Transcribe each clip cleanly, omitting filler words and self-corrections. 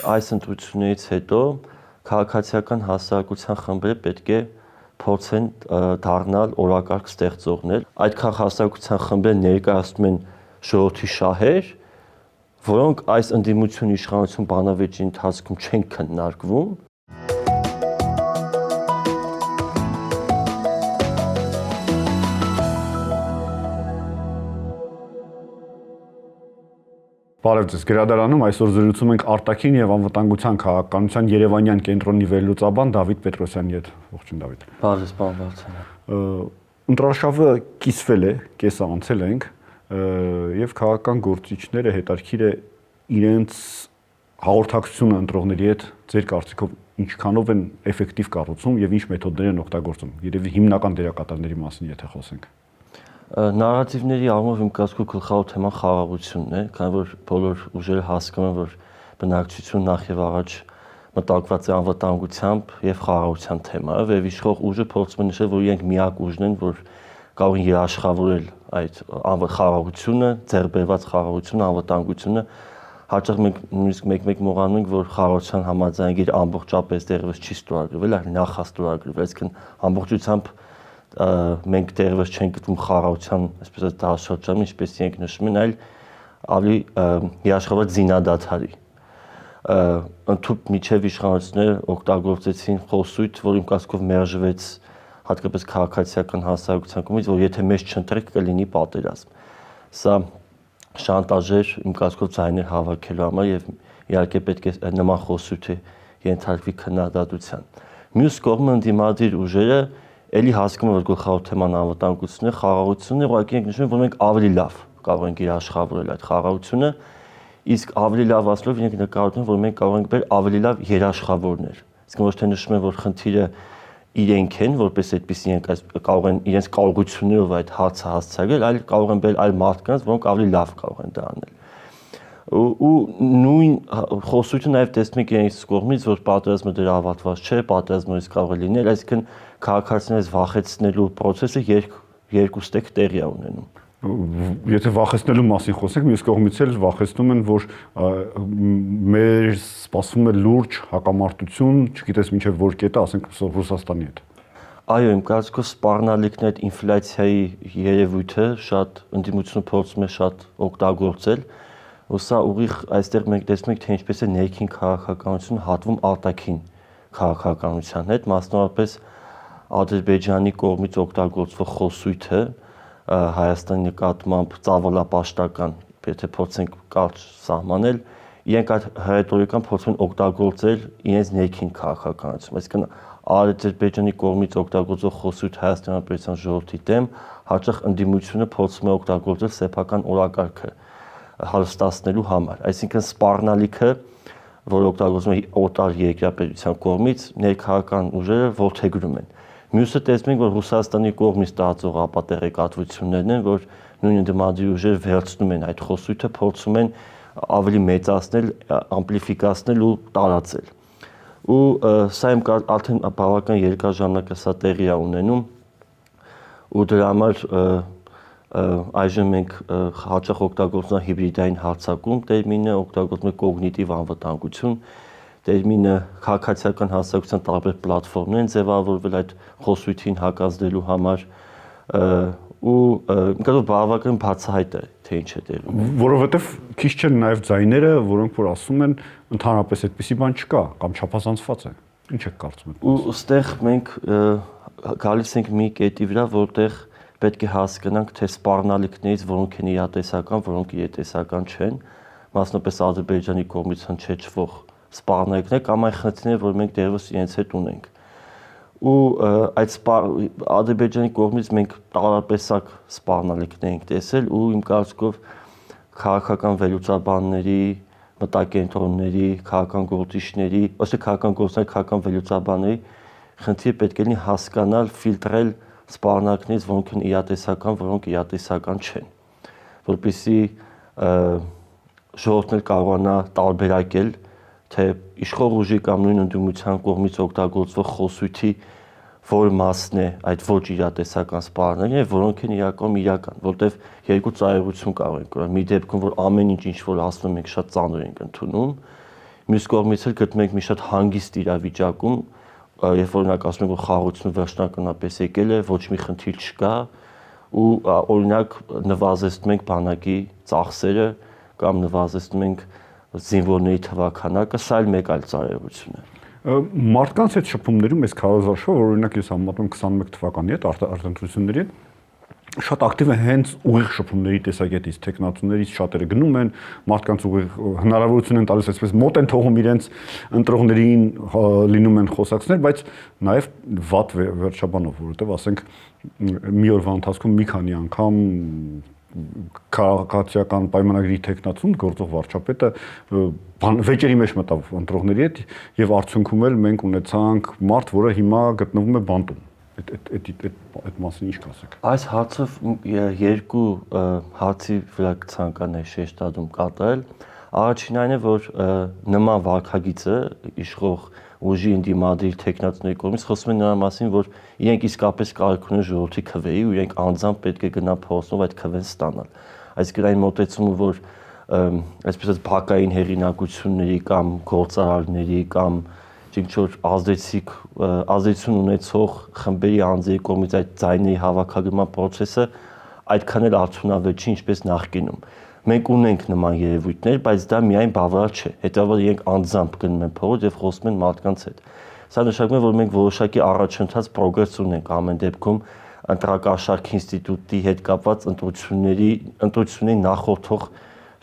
այս ընտրությունից հետո քաղաքացիական հասարակության խմբերը պետք է փորձեն դառնալ օրակարգ ստեղծողներ։ Այդ հասարակության խմբերը ներկայացնում են ժողովրդի շահեր, որոնք այս ընդդիմություն իշխանություն բանավեճի ընթացքում չեն քննարկվում։ Բարև ձեզ, Գրադարանում այսօր զրուցում ենք արտաքին եւ անվտանգության քաղաքականության Երևանյան կենտրոնի վերլուծաբան Դավիթ Պետրոսյանի հետ։ Ողջույն Դավիթ։ Բարև, պարոն Վարդանյան։ Ընտրարշավը կիսվել է, կեսը անցել ենք եւ քաղաքական գործիչները հետարքիր է իրենց հաղորդակցությունը ընտրողների հետ ձեր կարծիքով ինչքանով են էֆեկտիվ կառուցում եւ ինչ մեթոդներ են օգտագործում։ Երևի հիմնական դերակատարների մասին եթե խոսենք։ Նարատիվների առումով իմ կարծիքով գլխավոր թեման խաղաղությունն է, քանի որ բոլոր ուժերը հասկանում են, որ բնակչություն նախ եւ առաջ մտակված է անվտանգությամբ եւ խաղաղության թեմայով, եւ իշխող ուժը փորձում է նշել, որ իրենք միակ ուժն են, որ կարող են երաշխավորել այդ խաղաղությունը, ձեռբերված խաղաղությունը, անվտանգությունը։ Հաճախ մենք նույնիսկ մեկ-մեկ մոռանում ենք, որ խաղաղության համաձայնագիր ամբողջապես դեռևս չի ստորագրվել, այլ նախաստորագրվել, այսինքն ամբողջությամբ մենք դեռևս չենք գտնում խաղաղության, այսպես ասած, դարաշրջանում, ինչպես իրենք նշում են, այլ ավելի երաշխավորված զինադադարի։ Ընդհանուր միջև իշխանությունները օգտագործեցին խոսույթ, որ իմ կարծիքով մերժվեց հատկապես քաղաքացիական հասարակության կողմից, որ եթե մեզ չընտրեք կլինի պատերազմ։ Սա շանտաժ էր իմ կարծիքով ձայներ հավաքելու համար եւ իհարկե պետք է նման խոսույթը ենթարկվի քննադատության։ Մյուս կողմը ընդդիմադիր ուժերը էլի հասկանում են, որ գլխավոր թեման անվտանգությունն է, խաղաղությունն է, ուղղակի ենք նշում, որ մենք ավելի լավ կարող ենք երաշխավորել այդ խաղաղությունը, իսկ ավելի լավ ասելով իրենք նկատում են, որ մենք կարող ենք բերել ավելի լավ երաշխավորներ։ Իսկ ոչ թե նշում են, որ խնդիրը իրենք են, որպես այդպես իրենք կարող են իրենց կարողություններով այդ հարցը հասցրել, այլ կարող են բերել այլ մարդկանց, որոնք ավելի լավ կարող են դա անել։ Ու նույն խոսությունը նաև տեսնում եք իրենց կողմից, որ պատերազմը դեռ ավարտված չէ, պատերազմը նույնիսկ կարող է լինել, այսինքն քաղաքացիներից վախեցնելու process-ը երկու ստեկ տեղի է ունենում։ Եթե վախեցնելու մասին խոսենք, մյուս կողմից էլ վախեցնում են, որ մեր սպասվում է լուրջ հակամարտություն, չգիտես մինչև որ կետը, ասենք Ռուսաստանի հետ։ Այո, իմ կարծիքով սպառնալիքն այդ ինֆլյացիայի երևույթը շատ ընդդիմությունը փորձում է շատ օգտագործել, ու սա ուղիղ այստեղ մենք տեսնում ենք, թե ինչպես է ներքին քաղաքականությունը հատվում արտաքին քաղաքականության հետ, մասնավորապես Ադրբեջանի կողմից օգտագործվող խոսույթը Հայաստանի նկատմամբ ծավալապաշտական, եթե փորձենք կարճ սահմանել, իրենք այդ ռետորիկան փորձում են օգտագործել իրենց ներքին քաղաքականություն։ Այսինքն Ադրբեջանի կողմից օգտագործող խոսույթ Հայաստանի Հանրապետության ժողովրդի դեմ հաճախ ընդդիմությունը փորձում է օգտագործել սեփական օրակարգը հարստացնելու համար։ Այսինքն սպառնալիքը, որ օգտագործվում է օտար երկրապետության կողմից, ներքաղաքական ուժերը որդեգրում են։ Մյուսը տեսնում ենք, որ Ռուսաստանի կողմից տարածող ապատեղեկատվություններն են, որ նույն ընդդիմադիր ուժերը վերցնում են այդ խոսույթը, փորձում են ավելի մեծացնել, ամպլիֆիկացնել ու տարածել։ Ու սա իմ արդեն բավական երկար ժամանակ սա տեղի է ունենում, ու դրա համար այժմ մենք հաճախ օգտագործում ենք հիբրիդային հարձակում տերմինը, օգտագործում ենք կոգնիտիվ անվտանգություն տերմինը, քաղաքացիական հասարակության տարբեր պլատֆորմներ են ձևավորվել այդ խոսույթին հակազդելու համար, ու ինքնուրույն բավական բացահայտ է, թե ինչ է տեղում։ Որովհետև քիչ չեն նաև ձայները, որոնք որ ասում են ընդհանրապես այդպիսի բան չկա կամ չափազանցված է։ Ինչ եք կարծում եք։ Ու այստեղ մենք գալիս ենք մի կետի վրա, որտեղ պետք է հասկանանք, թե սպառնալիքներից որոնք են իրատեսական, որոնք իրատեսական չեն, մասնապես Ադրբեջանի կողմից հնչեցվող սպառնալիքներ կամ այն խնդիրները, որ մենք դեռևս իրենց հետ ունենք։ Ու այդ Ադրբեջանի կողմից մենք տարատեսակ սպառնալիքներ ենք տեսել, ու իմ կարծիքով քաղաքական վերլուծաբանների, մտակենտրոնների, քաղաքական գործիչների, ոչ թե քաղաքական գործիչների, քաղաքական վերլուծաբանների խնդիրը պետք է լինի հասկանալ, ֆիլտրել սպառնալիքներից, որոնք են իրատեսական, որոնք իրատեսական չեն, որպեսզի ժողովուրդն էլ կարողանա տարբերակել, թե իշխող ուժի կամ նույն ընդդիմության կողմից օգտագործվող խոսույթի որ մասն է այդ ոչ իրատեսական սպառնալիքները, որոնք են իրական, որտեվ երկու ծայրություն կարող ենք ունենալ։ Մի դեպքում, որ ամեն ինչ որ ասում ենք շատ ծանր ենք ընդունում, Մյուս կողմից էլ գտնում ենք մի շատ հանգիստ իրավիճակում, երբ օրինակ ասում ենք, որ խաղաղությունը վերջնականապես եկել է, ոչ մի խնդիր չկա ու օրինակ նվազեցնում ենք բանակի ծախսերը կամ նվազեցնում ենք զինվորների թվաքանակը, սա էլ մեկ այլ ծառայություն է։ Մարդկանց այդ շփումներում այս քարոզարշը, որ օրինակ ես համեմատում 21 թվականի հետ արտադրությունների հետ, շատ ակտիվ է հենց ուղիղ շփումների տեսակետից, տեխնացուներից շատերը գնում են, մարդկանց ուղիղ հնարավորություն են տալիս, այսպես մոտ են թողում իրենց ընտրողներին, լինում են խոսակցներ, բայց նաև վատ վերջաբանով, որովհետև ասենք մի օրվա ընթացքում մի քանի անգամ քաղաքացիական պայմանագրի տեխնացուն գործող վարչապետը վեճերի մեջ մտավ ընտրողների հետ եւ արդյունքում էլ մենք ունեցանք մարդ, որը հիմա գտնվում է բանտում։ Այդ մասին ինչ կասեք։ Այս հարցով երկու հարցի վրա ցանկանայի շեշտադրում կատարել։ Առաջին այն է, որ նման վարքագիծը իշխող ուժի ընդդիմադիր տեխնացուների կողմից խոսում են նրա մասին, որ իրենք իսկապես կարիք ունեն ժողովրդի քվեի ու իրենք անձամբ պետք է գնան փողոցով այդ քվեն ստանալ։ Այսինքն այն մոտեցումը, որ այսպես բակային հեղինակությունների կամ գործարարների կամ ինչ-որ ազդեցություն ունեցող խմբերի անձերի կողմից այդ ձայների հավաքագրման process-ը այդքան էլ արդյունավետ չի, ինչպես նախկինում։ Մենք ունենք նման երևույթներ, բայց դա միայն բավարար չէ։ Հետևաբար իրենք անձամբ գնում են փողոց եւ խոսում են մարդկանց հետ։ Սա նշանակում է, որ մենք որոշակի առաջընթաց պրոգրես ունենք ամեն դեպքում ընտրակաշարք ինստիտուտի հետ կապված ընտրությունների նախորդող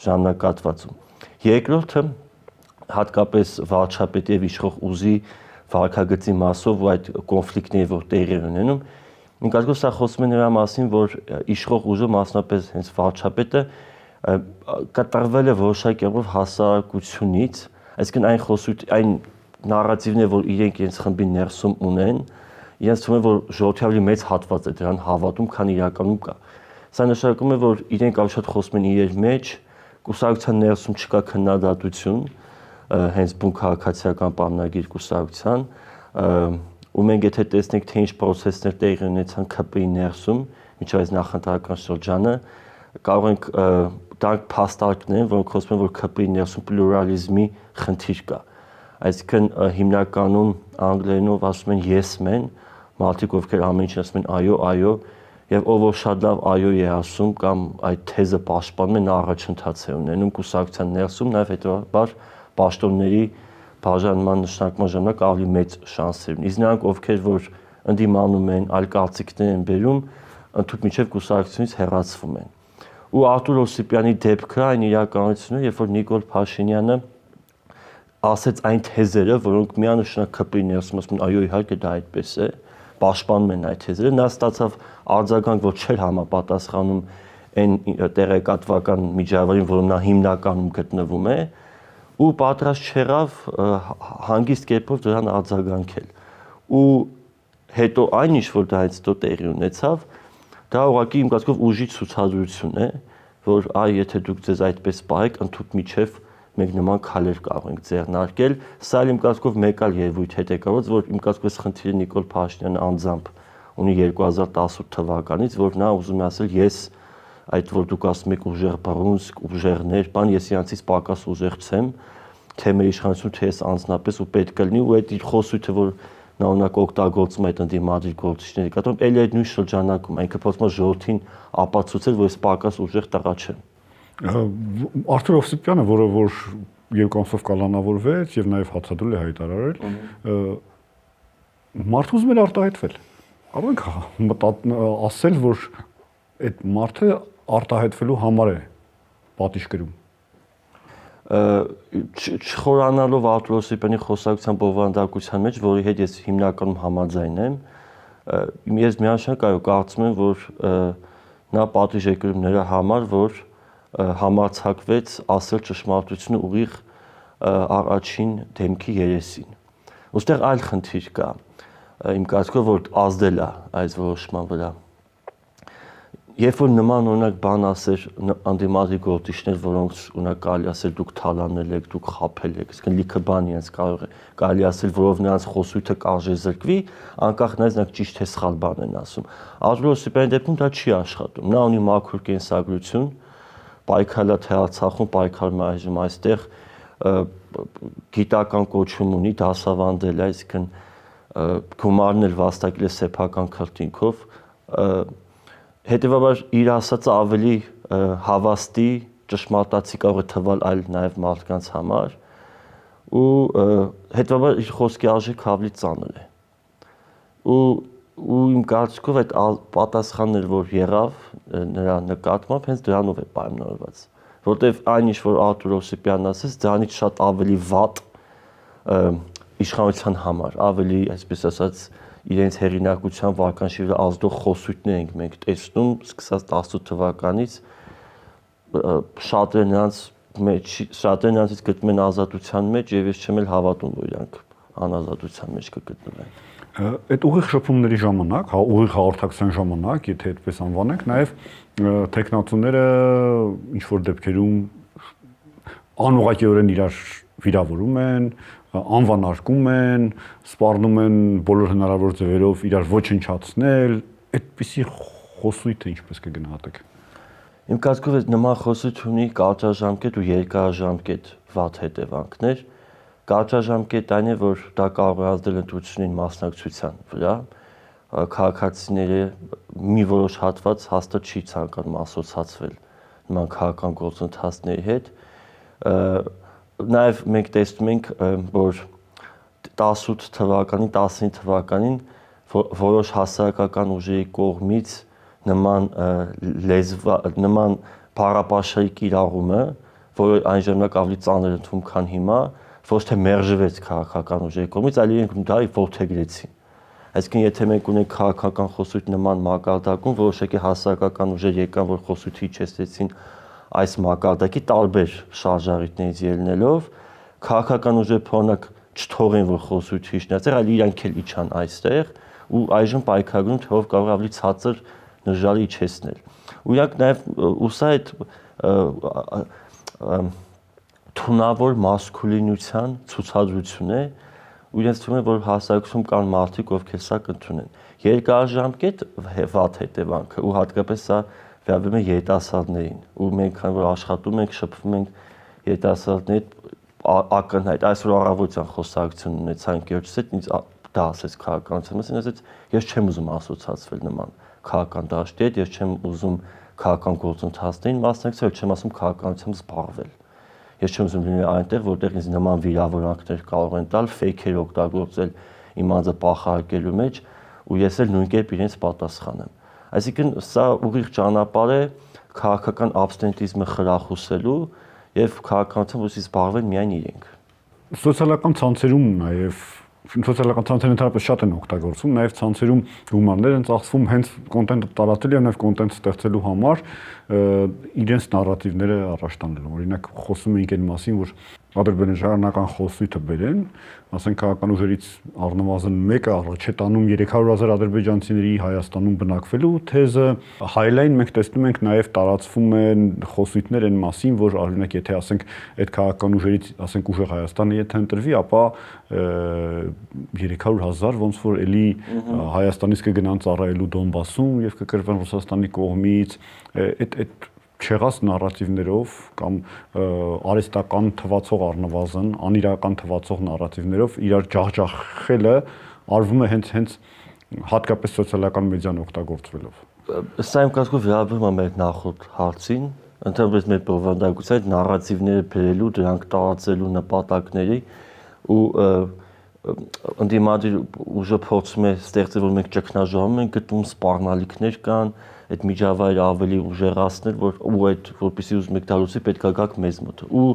ժամանակահատվածում։ Երկրորդը հատկապես վարչապետի եւ իշխող ուժի վարքագծի մասով ու այդ կոնֆլիկտների, որ տեղի ունենում, ինձ կարծում սա խոսում է նրա մասին, որ իշխող ուժը, մասնապես հենց վարչապետը կատարվել է որոշակի առումով հասարակությունից, այսինքն այն նարատիվն է, որ իրենց խմբի ներսում ունեն, իրենց թվում է, որ ժողովրդի ավելի մեծ հատված է դրան հավատում, քան իրականում կա։ Սա նշանակում է, որ իրենք ավելի շատ խոսում են իրար մեջ, կուսակցության ներսում չկա քննադատություն, հենց բուն քաղաքացիական պայմանագիր կուսակցության, ու մենք եթե տեսնենք, թե ինչ process-ներ տեղի ունեցան ՔՊ-ի ներսում, մինչև այս նախընտրական շրջանը, կարող ենք դրանք փաստարկներ են, որոնք խոսում են, որ ՔՊ-ի ներսում պլուրալիզմի խնդիր կա։ Այսինքն հիմնականում անգլերենով ասում են yes man, մարդիկ ովքեր ամեն ինչ ասում են այո, եւ ով որ շատ լավ այո է ասում կամ այդ թեզը պաշտպանում են, առաջընթաց է ունենում կուսակցության ներսում, նաեւ հետեւաբար պաշտոնների բաժանման նշանակման ժամանակ ավելի մեծ շանսեր ունի։ Իսկ նրանք ովքեր որ ընդդիմանում են, այլ կարծիքներ են բերում, ընդհանուր միջև կուսակցությունից հեռացվում են։ Ու Արտուր Օսիպյանի դեպքը այն իրականությունն է, երբ որ Նիկոլ Փաշինյանը ասեց այն թեզերը, որոնք միանշանակ ՔՊ-ի ներսում ասում են այո իհարկե դա այդպես է, պաշտպանում են այդ թեզերը, նա ստացավ արձագանք, որ չէր համապատասխանում այն տեղեկատվական միջավայրին, որում նա հիմնականում գտնվում է, ու պատրաստ չեղավ հանգիստ կերպով դրան արձագանքել։ Ու հետո այն ինչ որ դրանից հետո տեղի ունեցավ, դա ուղղակի իմ կարծիքով ուժի ցուցադրություն է, որ եթե դուք ձեզ այդպես պահեք, ընդհանուր միջև մենք նման քայլեր կարող ենք ձեռնարկել։ Սա իմ կարծիքով մեկ այլ երևույթ հետեկարված, որ իմ կարծիքով խնդիրը Նիկոլ Փաշինյանը անձամբ ունի 2018 թվականից, որ նա ուզում է ասել ես այդ որ դուք ասում եք ուժեղ բռունցք, ուժեղներ, բան ես իրանցից պակաս ուժեղ չեմ, թե մեր իշխանությունը թե ես անձնապես ու պետք է լինի ու այդ իր խոսույթը որ նա օրինակ օգտագործում այդ ընդդիմադիր գործիչների կատարում, ելի այդ նույն շրջանակում այնքը փոխում է ժողովրդին ապացուցել, որ ես պակաս ուժեղ տղա չեմ։ Արտուր Օսիպյանը, որը որ երկու ամսով կալանավորվեց եւ նաեւ հացադուլ է հայտարարել, մարդը ուզում էր արտահայտվել։ Առանց ասել, որ այդ մարդը արտահայտվելու համար է պատիժ կրում։ Չխորանալով Արտուր Օսիպյանի խոսակցության բովանդակության մեջ, որի հետ ես հիմնականում համաձայն եմ, ես միանշանակ կարծում եմ, որ նա պատիժ է կրում նրա համար, որ համարձակվեց ասել ճշմարտությունը ուղիղ առաջին դեմքի երեսին։ Ոստեղ այլ խնդիր կա, իմ կարծիքով որ ազդել է այս որոշման վրա։ Երբ որ նման օրինակ բան ասեր անդիմադի գործիչներ, որոնց ունակ կարելի ասել դուք թալանել եք, դուք խաբել եք, այսինքն լիքը բան իրենց կարելի ասել, որով նրանց խոսույթը կարժե զրկվի, անկախ նրանից նրանք ճիշտ թե սխալ բան են ասում։ Արտուր Օսիպյանի դեպքում դա չի աշխատում։ Նա ունի մաքուր կենսագրություն, պայքարել է թե Արցախում, պայքարում է այժմ այստեղ, գիտական կոչում ունի, դասավանդել է, այսինքն գումարն էլ վաստակել է սեփական քրտինքով, հետևաբար իր ասածը ավելի հավաստի, ճշմարտացի կարող է թվալ այլ նաև մարդկանց համար ու հետևաբար իր խոսքի արժեքը ավելի ծանր է։ Ու իմ կարծիքով այդ պատասխանները, որ եղավ նրա նկատմամբ, հենց դրանով է պայմանավորված, որտեվ այն ինչ որ Արտուր Հովսեփյանն ասեց, դրանից շատ ավելի վատ իշխանության համար, ավելի, այսպես ասած, իրենց հեղինակության վարկանիշի վրա ազդող խոսույթներ ենք մենք տեսնում, սկսած 18 թվականից շատերը նրանցից գտնում են ազատության մեջ եւ ես չեմ էլ հավատում, որ իրանք անազատության մեջ կգտնվեն։ Այդ ուղիղ շփումների ժամանակ, ուղիղ հաղորդակցության ժամանակ, եթե այդպես անվանենք, նաև տեխնացուները ինչ որ դեպքերում անուղղակիորեն իրար վիրավորում են, անվանարկում են, սպառնում են բոլոր հնարավոր ձևերով իրար ոչնչացնել, այդպիսի խոսույթը ինչպես կգնահատեք։ Իմ կարծիքով նման խոսույթ ունի կարճաժամկետ ու երկարաժամկետ վատ հետևանքներ։ Կարճաժամկետ այն է, որ դա կարող է ազդել ընտրությունների մասնակցության վրա, քաղաքացիները մի որոշ հատված հաստատ չի ցանկանում ասոցացվել նման քաղաքական գործընթացների հետ։ Նաև մենք տեսնում ենք, որ 18 թվականին, 19 թվականին որոշ հասարակական ուժերի կողմից նման բառապաշարի կիրառումը, որը այն ժամանակ ավելի ծանր ընդունում, քան հիմա, ոչ թե մերժվեց քաղաքական ուժերի կողմից, այլ իրենք դա ողջագրեցին։ Այսինքն, եթե մենք ունենք քաղաքական խոսույթ նման մակարդակում, որոշակի հասարակական ուժեր եկան, որ խոսույթի իջեցրեցին այս մակարդակի տարբեր շարժառիթներից ելնելով, քաղաքական ուժերը փորձ չթողեն, որ խոսույթը իջնացեր, այլ իրանք էլ իջան այստեղ ու այժմ պայքարում թե ով կարող ավելի ցածր նժարը իջեցնել։ Ու իրանք նաև ուսա այդ թունավոր մասկուլինության ցուցադրություն է, ու իրենց թվում է, որ հասարակությունում կան մարդիկ, ովքեր սա կընդունեն։ Երկարաժամկետ վատ հետևանքը ու հատկապես սա վերաբերում է երիտասարդներին, ու մենք քան որ աշխատում ենք, շփվում ենք երիտասարդների ակնհայտ, այսօր առավոտյան խոսակցություն ունեցա ընկերոջս հետ, ինձ դա ասեց քաղաքականության մասին, ասեց ես չեմ ուզում ասոցացվել նման քաղաքական դաշտի հետ, ես չեմ ուզում քաղաքական գործընթացներին մասնակցել, չեմ ասում քաղաքականությամբ զբաղվել։ Ես չեմ ուզում լինել այնտեղ, որտեղ ինձ նման վիրավորանքներ կարող են տալ, ֆեյքեր օգտագործել իմ անձը պախարակելու մեջ, ու ես էլ նույն կերպ իրենց պատասխանեմ։ Այսինքն սա ուղիղ ճանապարհ է քաղաքական աբստենտիզմը խրախուսելու եւ քաղաքականությամբ ուսի զբաղվել միայն իրենք։ Սոցիալական ցանցերում նաև սոցիալական ցանցերը ընդհանրապես շատ են օգտագործվում, նաև ցանցերում հումորներ են ծախսվում հենց կոնտենտը տարածելու եւ նաև կոնտենտ ստեղծելու համար իրենց նարատիվները առաջ տանելու։ Օրինակ խոսում էինք այն մասին, որ ադրբեջանական խոսույթը բերեն, ասենք քաղաքական ուժերից առնվազն մեկը առաջ է տանում 300,000 ադրբեջանցիների Հայաստանում բնակվելու թեզը, հայլայն մենք տեսնում ենք նաև տարածվում են խոսույթներ այն մասին, որ օրինակ եթե ասենք այդ քաղաքական ուժերից ասենք ուժեղ Հայաստանը եթե ընտրվի, ապա 300,000 ոնց որ էլի Հայաստանից կգնան ծառայելու Դոնբասում եւ կկրվեն Ռուսաստանի կողմից, այդ չեղած նարատիվներով կամ արհեստական թվացող առնվազն անիրական թվացող նարատիվներով իրար ջախջախելը արվում է հենց հատկապես սոցիալական մեդիան օգտագործվելով։ Սա իմ կարծիքով վերաբերում է մեր նախորդ հարցին, ընդհանրապես մեր բովանդակության նարատիվները բերելու, դրանք տարածելու նպատակների ու ընդդիմադիր ուժը փորձում է ստեղծել, որ մենք ճգնաժամում ենք գտնում, սպառնալիքներ կան, այդ միջավայրը ավելի ուժեղացնել, ու այդ որպեսզի ուզում եք դալուցի պետք է գաք մեզ մոտ։ Ու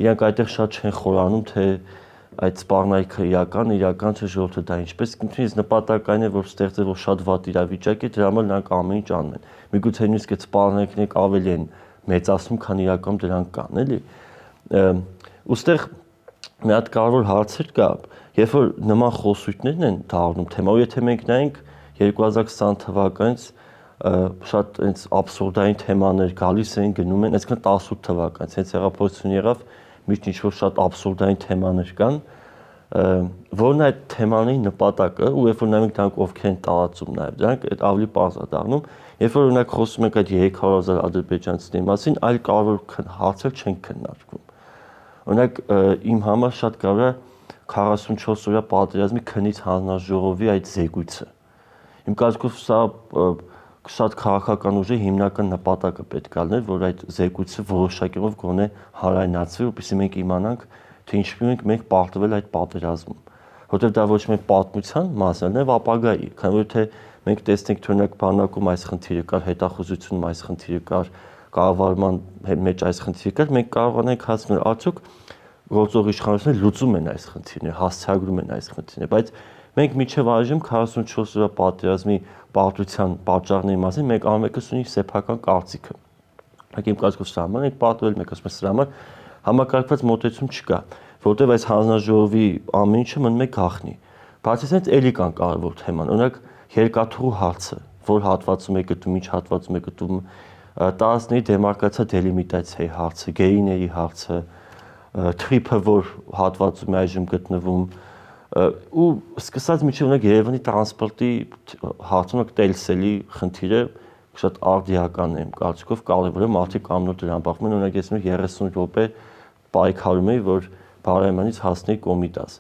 իրանք այդտեղ շատ չեն խորանում, թե այդ սպառնալիքը իրական չէ, ժողովուրդը դա ինչպես կընտրի, նպատակն այն է, որ ստեղծել որ շատ վատ իրավիճակ է, դրա համար նրանք ամեն ինչ անում են։ Միգուցե նույնիսկ այդ սպառնալիքները ավելի են մեծացնում, քան իրական դրանք կան, էլի։ Ոստեղ մի հատ կարևոր հարց կա, երբ որ նման խոսույթներն են դառնում թեմա, ու եթե մենք նայենք 2020 թվականից շատ այնց աբսուրդային թեմաներ գալիս են գնում են, այսինքն 18 թվականից հենց հեղափոխություն եղավ, միշտ ինչ-որ շատ աբսուրդային թեմաներ կան, որն այդ թեմաների նպատակը, ու երբ որ նայենք դրանք ովքեր են տարածում նաև, դրանք այդ ավելի պարզ է դառնում, երբ որ օրինակ խոսում ենք այդ 300,000 ադրբեջանցիների մասին, այլ կարևոր հարցեր չեն քննարկվում։ Օրինակ իմ համար շատ կարևոր է 44 օրյա պատերազմի քնից հանձնաժողովի այդ զեկույցը։ Իմ կարծիքով սա շատ քաղաքական ուժի հիմնական նպատակը պետք է լիներ, որ այդ զեկույցը որոշակիորեն գոնե հանրայնացվի, որպեսզի մենք իմանանք, թե ինչպես ենք մենք պարտվել այդ պատերազմում։ Որտեղ դա ոչ միայն պատմության մասն է, այլ ապագայի, քանի որ թե մենք տեսնենք օրինակ բանակում այս խնդիրը կար, հետախուզությունում այս խնդիրը կար, կառավարման մեջ այս խնդիրը կար, մենք կարողանանք հասնել արդյոք գործող իշխանությունները լուծում են այս խնդիրները, հասցեագրում են այս խնդիրները, բայց մենք միջև այժմ 44 օրյա պատերազմի պարտության պատճառների մասին մենք ամենևս ունի սեփական կարծիքը։ Բայց իմ կարծիքով սա համար ենք պատվել, մեկ ասում է սրա համար համակարգված մոտեցում չկա, որտեղ այս հանձնաժողովի ամեն ինչը մնում է գաղտնի։ Բացի այդից էլի կան կարևոր թեման, օրինակ երկաթուղու հարցը, որ հատվածում է գտնվում, ինչ հատվածում է գտնվում, տարածքների դեմարկացիա դելիմիտացիայի հարցը, գեյների հարցը, թրիփը, որ հատվածում է այժմ գտնվում, ու սկսած միջև օրինակ Երևանի տրանսպորտի հարցում տելսելի խնդիրը շատ արդիական է իմ կարծիքով, կարևոր է, մարդիկ ամեն օր դրան բախվում են, օրինակ ես 30 րոպե պայքարում էի, որ Բարոյմանից հասնեի Կոմիտաս։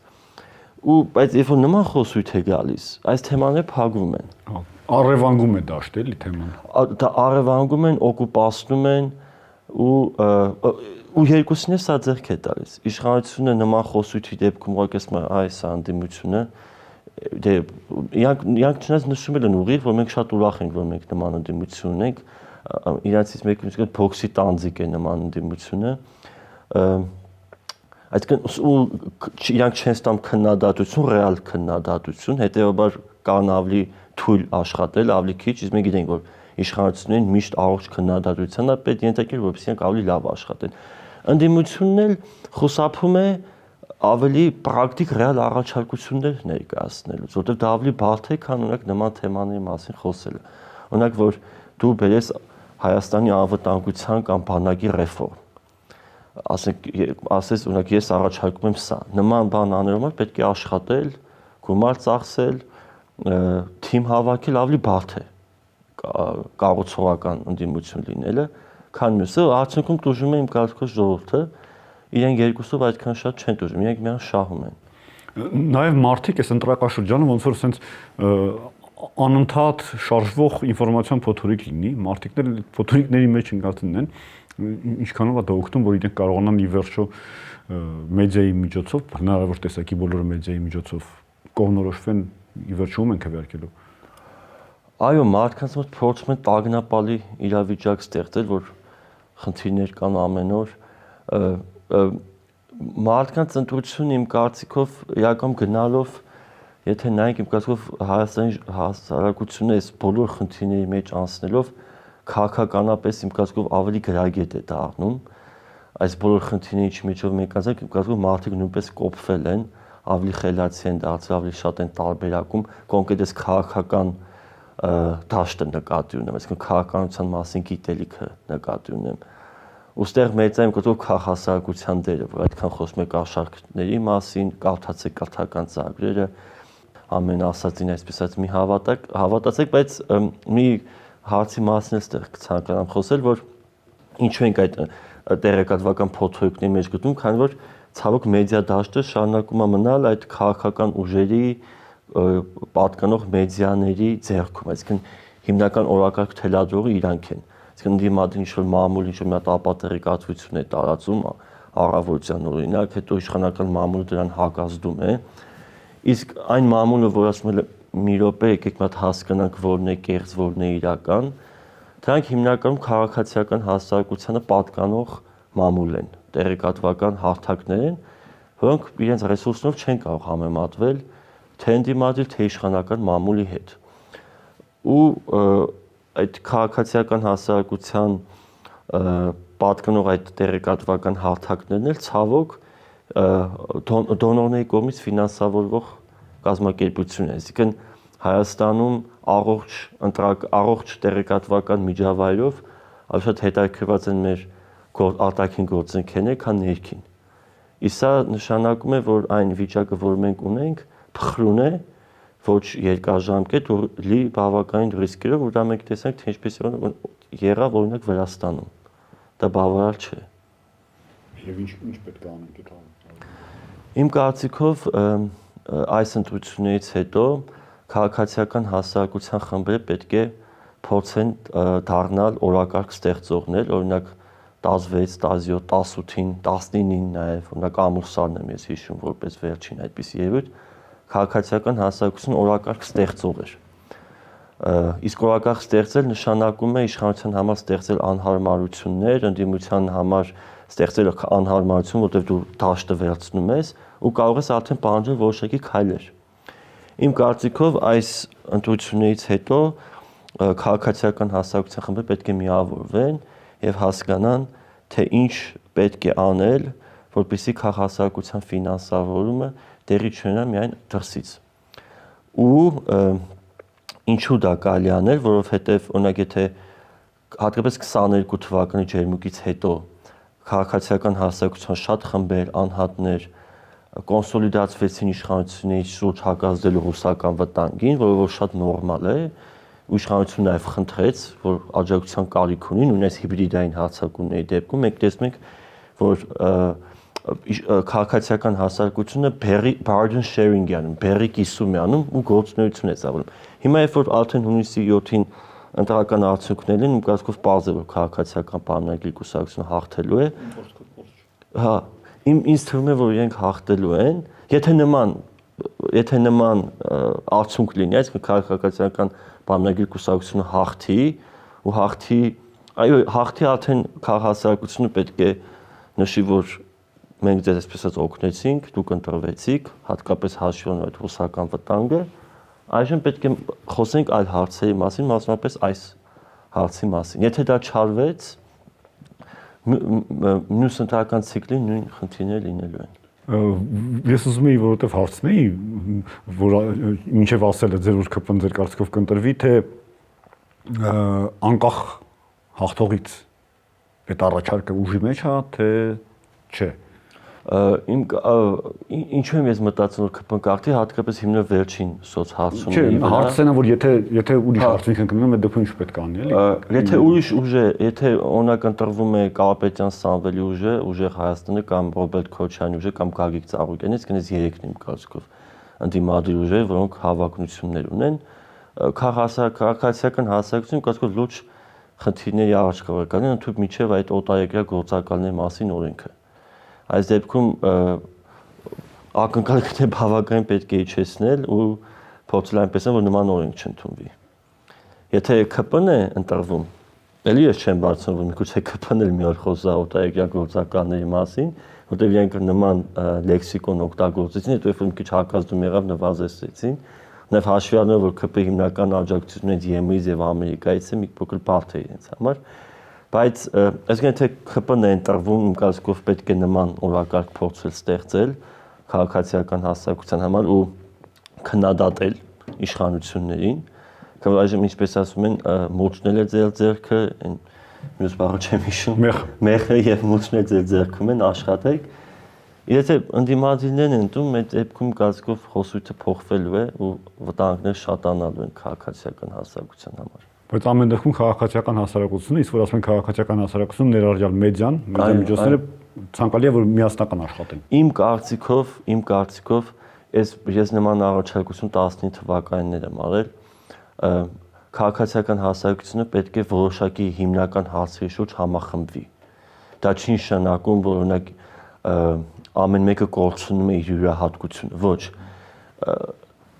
Ու բայց երբ որ նման խոսույթ է գալիս, այս թեմաները փակվում են։ Առևանգում է դաշտ էլի թեման։ Դա առևանգում են, օկուպացնում են ու երկուսին է սա ձեռք է տալիս։ Իշխանությունը նման խոսույթի դեպքում ուղղակի այս անդիմությունը դե իրանք չնայած նշում են ուղիղ, որ մենք շատ ուրախ ենք, որ մենք նման անդիմություն ունենք, իրանցից մեկը փոքսի տանձիկ է նման անդիմությունը, այսինքն իրանք չեն ստանում քննադատություն, ռեալ քննադատություն, հետեւաբար կան ավելի թույլ աշխատել, ավելի քիչ, իսկ մենք գիտենք, որ իշխանություններին միշտ առողջ քննադատության է պետք ենթարկել, որպեսզի իրանք ավելի լավ աշխատեն։ Անդիմությունն էլ խուսափում է ավելի պրակտիկ ռեալ առաջարկություններ ներկայացնելուց, որտեղ դա ավելի բարդ է, քան օրինակ նման թեմաների մասին խոսելը։ Օրինակ, որ դու բերես Հայաստանի անվտանգության կամ բանակի ռեֆորմ, ասես օրինակ ես առաջարկում եմ սա, նման բան անելու համար պետք է աշխատել, գումար ծախսել, թիմ հավաքել, ավելի բարդ է կառուցողական ընդդիմություն լինելը, քան մյուսը, արդյունքում տուժում է իմ կարծիքով ժողովուրդը, իրենք երկուսով այդքան շատ չեն տուժում, իրենք միայն շահում են։ Նաև մարդիկ այս ընտրակաշրջանը ոնց որ sense անընդհատ շարժվող ինֆորմացիոն փոթորիկ լինի, մարդիկները փոթորիկների մեջ ընկածն են, ինչքանով է դա օգնում, որ իրենք կարողանան ի վերջո մեդիայի միջոցով, հնարավոր տեսակի բոլոր մեդիայի միջոցով կողմնորոշվեն ի վերջո ում են քվեարկելու։ Այո, մարդկանց մոտ փորձում են տագնապալի իրավիճակ ստեղծել, որ խնդիրներ կան ամեն օր։ Մարդկանց ընտրությունը իմ կարծիքով իրական գնալով, եթե նայենք իմ կարծիքով Հայաստանի հասարակությունը այս բոլոր խնդիրների մեջ անցնելով քաղաքականապես իմ կարծիքով ավելի գրագետ է դառնում։ Այս բոլոր խնդիրների միջով մենք ասենք իմ կարծիքով մարդիկ նույնպես կոփվել են, ավելի խելացի են դարձել, ավելի շատ են տարբերակում, կոնկրետ այս քաղաքական դաշտը նկատի ունեմ, այսինքն քաղաքականության մասին գիտելիքը նկատի ունեմ։ Ոստեղ մեծայում կտոր քաղաքասարակության դերը, որ այդքան խոսում եք արշավների մասին, կարդացեք կրթական ծրագրերը, ամեն ասածին այսպես ասած մի հավատացեք, բայց մի հարցի մասին էլ ցանկանամ խոսել, որ ինչու ենք այդ տեղեկատվական փոթորիկների մեջ գտնում, քանի որ ցավոք մեդիա դաշտը շարունակում է մնալ այդ քաղաքական ուժերի պատկանող մեդիաների ձեռքում, այսինքն հիմնական օրակարգ թելադրողը իրանք են։ Այսինքն դիմադին ինչ-որ մամուլ, ինչ-որ մի հատ ապատեղեկատվություն է տարածում առավոտյան օրինակ, հետո իշխանական մամուլը դրան հակազդում է։ Իսկ այն մամուլը, որ ասում է մի րոպե եկեք մի հատ հասկանանք որն է կեղծ, որն է իրական, դրանք հիմնականում քաղաքացիական հասարակությանը պատկանող մամուլ են, տեղեկատվական հարթակներ են, որոնք իրենց ռեսուրսներով չեն կարող համեմատվել թե ընդդիմադիր, թե իշխանական մամուլի հետ։ Ու այդ քաղաքացիական հասարակության պատկանող այդ տեղեկատվական հարթակներն էլ ցավոք դոնորների կողմից ֆինանսավորվող կազմակերպություն է, այսինքն Հայաստանում առողջ տեղեկատվական միջավայրով ավելի շատ հետաքրքրված են մեր արտաքին գործընկերները, քան ներքին։ Իսկ սա նշանակում է, որ այն վիճակը, որ մենք ունենք, փխրուն է, ոչ երկարաժամկետ, որ լի բավականին ռիսկերով, որ դա մենք տեսանք, թե ինչպես եղավ օրինակ Վրաստանում։ Դա բավարար չէ։ Եվ ինչ պետք է անենք այդ հարցում։ Իմ կարծիքով այս ընտրությունից հետո քաղաքացիական հասարակության խմբերը պետք է փորձեն դառնալ օրակարգ ստեղծողներ, օրինակ 16, 17, 18-ին, 19-ին նաև, օրինակ Ամուսարն եմ ես հիշում որպես վերջին այդպիսի երևույթ, քաղաքացիական հասարակություն օրակարգ ստեղծող էր։ Իսկ օրակարգ ստեղծել նշանակում է իշխանության համար ստեղծել անհարմարություններ, ընդդիմության համար ստեղծել անհարմարություն, որտեղ դու դաշտը վերցնում ես ու կարող ես արդեն պահանջել որոշակի քայլեր։ Իմ կարծիքով այս ընտրությունից հետո քաղաքացիական հասարակության խմբերը պետք է միավորվեն եւ հասկանան, թե ինչ պետք է անել, որպեսզի քաղաքացիական ֆինանսավորումը տեղի չունենա միայն դրսից։ Ու ինչու դա կարելի անել, որովհետեւ օրինակ եթե հատկապես 22 թվականի ջերմուկից հետո քաղաքացիական հասարակության շատ խմբեր, անհատներ կոնսոլիդացվեցին իշխանությունների շուրջ հակազդելու ռուսական վտանգին, որը որ շատ նորմալ է, ու իշխանությունը նաև խնդրեց, որ աջակցության կարիք ունի, նույնիսկ հիբրիդային հարձակումների դեպքում մենք տեսնում ենք, որ քաղաքացիական հասարակությունը burden sharing է անում, բեռի կիսում է անում ու գործունեություն է ծավալում։ Հիմա երբ որ արդեն հունիսի 7-ին ընտրական արդյունքներն են, իմ կարծիքով պարզ է, որ քաղաքացիական պայմանագրի կուսակցությունը հաղթելու է։ Հա, ինձ թվում է, որ իրենք հաղթելու են, եթե նման արդյունք լինի, այսինքն քաղաքացիական պայմանագրի կուսակցությունը հաղթի ու հաղթի արդեն քաղաքացիությունը պետք է նշի, որ մենք ձեզ այսպես օգնեցինք, դուք ընտրվեցիք, հատկապես հաշվի առնելով այդ ռուսական վտանգը, այժմ պետք է խոսենք այլ հարցերի մասին, մասնավորապես այս հարցի մասին։ Եթե դա չարվեց, մյուս ընտրական ցիկլի նույն խնդիրները լինելու են։ Ես ուզում եի որովհետև հարցնեի, որ մինչև ասել է ձեր որ ԿՊ-ն ձեր կարծիքով կընտրվի, թե անկախ հաղթողից այդ առաջարկը ուժի մեջ է, թե չէ։ Ինչու եմ ես մտածում, որ ԿՊ-ն կարգի, հատկապես հիմնով վերջին սոցհարցումների վրա։ Հարցն է, որ եթե ուրիշ արդյունք են կմնում, այդ դեպքում ինչ պետք է անի, էլի։ Եթե ուրիշ ուժ է, եթե օրինակ ընտրվում է Կարապետյան Սամվելի ուժը, Ուժեղ Հայաստանը կամ Ռոբերտ Քոչարյանի ուժը կամ Գագիկ Ծառուկյանի, իսկ այս երեքն իմ կարծիքով ընդդիմադիր ուժեր, որոնք հավակնություններ ունեն, քաղաքացիական հասարակություն կարծիքով լուրջ խնդիրների առաջ կարող է գալ, ընդհանուր միջև այդ օտարերկրյա գործակալների մասին օրենքը։ Այս դեպքում ակնկալիքները բավականին պետք է իջեցնել ու փորձել այնպես որ նման օրենք չընդունվի։ Եթե ԿՊ-ն է ընտրվում, ելի ես չեմ բարձրանում, որ միգուցե ԿՊ-ն էլ մի օր խոսա օտարերկրյա գործակալների մասին, որտեղ իրենք նման լեքսիկոն օգտագործեցին, հետո երբ որ մի քիչ հակազդում եղավ նվազեցրեցին, նաև հաշվի առնելով որ ԿՊ-ի հիմնական աջակցություններից ԵՄ-ից եւ Ամերիկայից է մի փոքր բարդ է իրենց համար, բայց այսինքն եթե ԿՊ-ն է ընտրվում, իմ կարծիքով պետք է նման օրակարգ փորձել ստեղծել քաղաքացիական հասարակության համար ու քննադատել իշխանություններին, կամ այժմ ինչպես ասում են, մոճնել է ձեր ձեռքը, մյուս բառը չեմ հիշում, մեղը եւ մոճնել ձեր ձեռքում են աշխատեք։ Եթե ընդդիմադիրներն են դու այդ դեպքում կարծիքով խոսույթը փոխվելու է ու վտանգները շատանալու են քաղաքացիական հասարակության համար։ Բայց ամեն դեպքում քաղաքացիական հասարակությունը, իսկ որ ասում են քաղաքացիական հասարակություն ներառյալ մեդիան, միջոցները ցանկալի է որ միասնական աշխատեն։ Իմ կարծիքով ես նման առաջարկություն 19 թվականին եմ արել, քաղաքացիական հասարակությունը պետք է որոշակի հիմնական հարցերի շուրջ համախմբվի։ Դա չի նշանակում, որ օրինակ ամեն մեկը կորցնում է իր յուրահատկությունը, ոչ։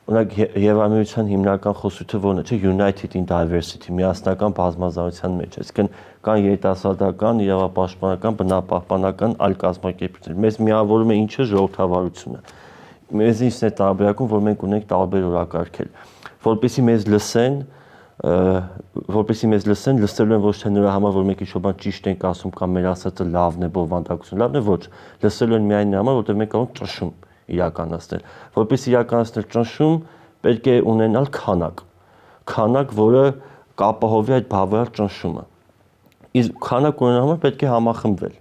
Օրինակ Եվրամիության հիմնական խոսույթը ո՞րն է, չէ, United in Diversity, միասնական բազմազանության մեջ, այսինքն կան երիտասարդական, իրավապաշտպանական, բնապահպանական այլ կազմակերպություններ։ Մեզ միավորում է ինչը ժողովրդավարությունը։ Մեզ ինչն է տարբերակում, որ մենք ունենք տարբեր օրակարգեր, որպեսզի մեզ լսեն, լսելու են ոչ թե նրա համար, որ մենք ինչ-որ բան ճիշտ ենք ասում կամ մեր ասածը լավն է, բովանդակությունը լավն է, ոչ, լսելու են միայն նրա համար, որտեղ մենք կարող ենք ճնշում իրականացնել։ Որպես իրականացնել ճնշում պետք է ունենալ քանակ, որը կապահովի այդ բավարար ճնշումը։ Իսկ քանակ ունենալու համար պետք է համախմբվել։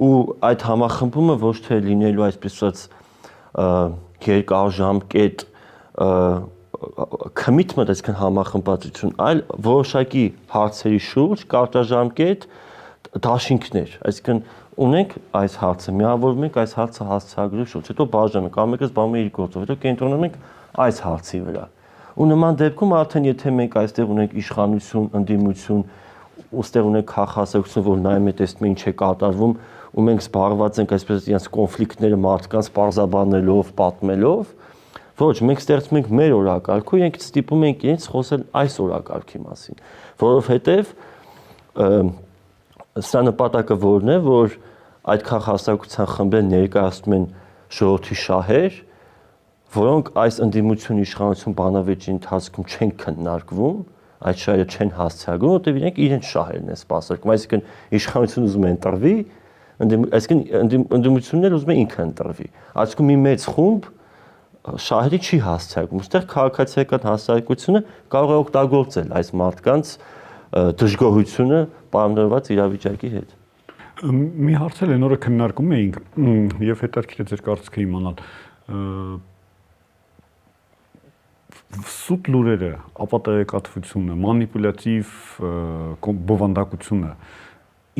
Ու այդ համախմբումը ոչ թե լինելու այսպես ասած երկարաժամկետ commitment, այսինքն համախմբվածություն, այլ որոշակի հարցերի շուրջ կարճաժամկետ դաշինքներ, այսինքն ունենք այս հարցը, միավորվում ենք այս հարցը հասցեագրելու շուրջ, հետո բաժանում ենք, ամենը զբաղվում է իր գործով, հետո կենտրոնանում ենք այս հարցի վրա։ Ու նման դեպքում արդեն եթե մենք այստեղ ունենք իշխանություն, ընդդիմություն, ուստեղ ունենք քաղաքացիություն, որ նայում է տեսնում է ինչ է կատարվում, ու մենք զբաղված ենք այսպես իրենց կոնֆլիկտները մարդկանց պարզաբանելով, պատմելով, ոչ, մենք ստեղծում ենք մեր օրակարգը, իրենք ստիպում ենք իրենց խոսել այս օրակարգի մասին, որովհետև սա նպատակը որն է, որ այդ քաղաքացիական խմբերը ներկայացնում են ժողովրդի շահեր, որոնք այս ընդդիմություն իշխանություն բանավեճի ընթացքում չեն քննարկվում, այդ շահերը չեն հասցեագրում, որտեղ իրենք իրենց շահերն են սպասարկում, այսինքն իշխանությունը ուզում է ընտրվի, այսինքն ընդդիմությունները ուզում է ինքը ընտրվի, այսինքն մի մեծ խումբ շահերի չի հասցեագրում, այստեղ քաղաքացիական հասարակությունը կարող է օգտագործել այս մարդկանց դժգոհությունը պայմանավորված իրավիճակի հետ։ Մի հարց էլ այն օրը քննարկում էինք եւ հետաքրքիր է ձեր կարծիքը իմանալ սուտ լուրերը, ապատեգատվությունը, մանիպուլյատիվ բովանդակությունը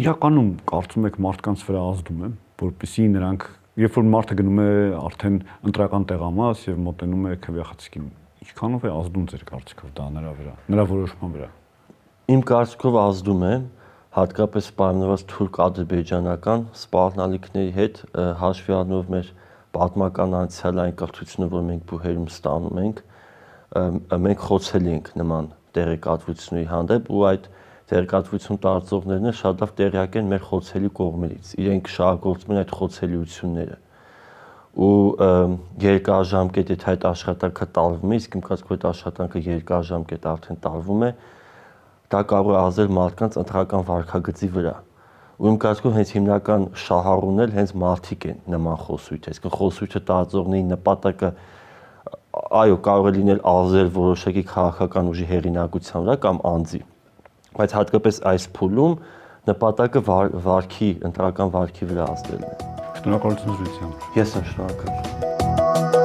իրականում կարծում եք մարդկանց վրա ազդում է, որպեսզի նրանք երբ որ մարդը գնում է արդեն ընտրական տեղամաս եւ մոտենում է քվեախցիկին, ինչքանով է ազդում ձեր կարծիքով դա նրա վրա, նրա որոշման վրա։ Իմ կարծիքով ազդում է, հատկապես պայմանավորված թուրք ադրբեջանական սպառնալիքների հետ հաշվի առնելով մեր պատմական անցյալը այն կրթությունը, որ մենք բուհերում ստանում ենք, մենք խոցելի ենք նման տեղեկատվությունների հանդեպ ու այդ տեղեկատվություն տարածողներն շատ լավ տեղյակ են մեր խոցելի կողմերից, իրենք շահագործում են այդ խոցելիությունները ու երկարաժամկետ եթե այդ աշխատանքը տարվում է, իսկ իմ կարծիքով այդ աշխատանքը երկարաժամկետ արդեն տարվում է, դա կարող է ազդել մարդկանց ընտրական վարքագծի վրա։ Ու իմ կարծիքով հենց հիմնական շահառուն էլ հենց մարդիկ են նման խոսույթ, այսինքն խոսույթը տարածողների նպատակը այո կարող է լինել ազդել որոշակի քաղաքական ուժի հեղինակության վրա կամ անձի, բայց հատկապես այս փուլում նպատակը վարքի, ընտրական վարքի վրա ազդելն է։ Շնորհակալություն զրույցի համար։ Ես եմ շնորհակալ։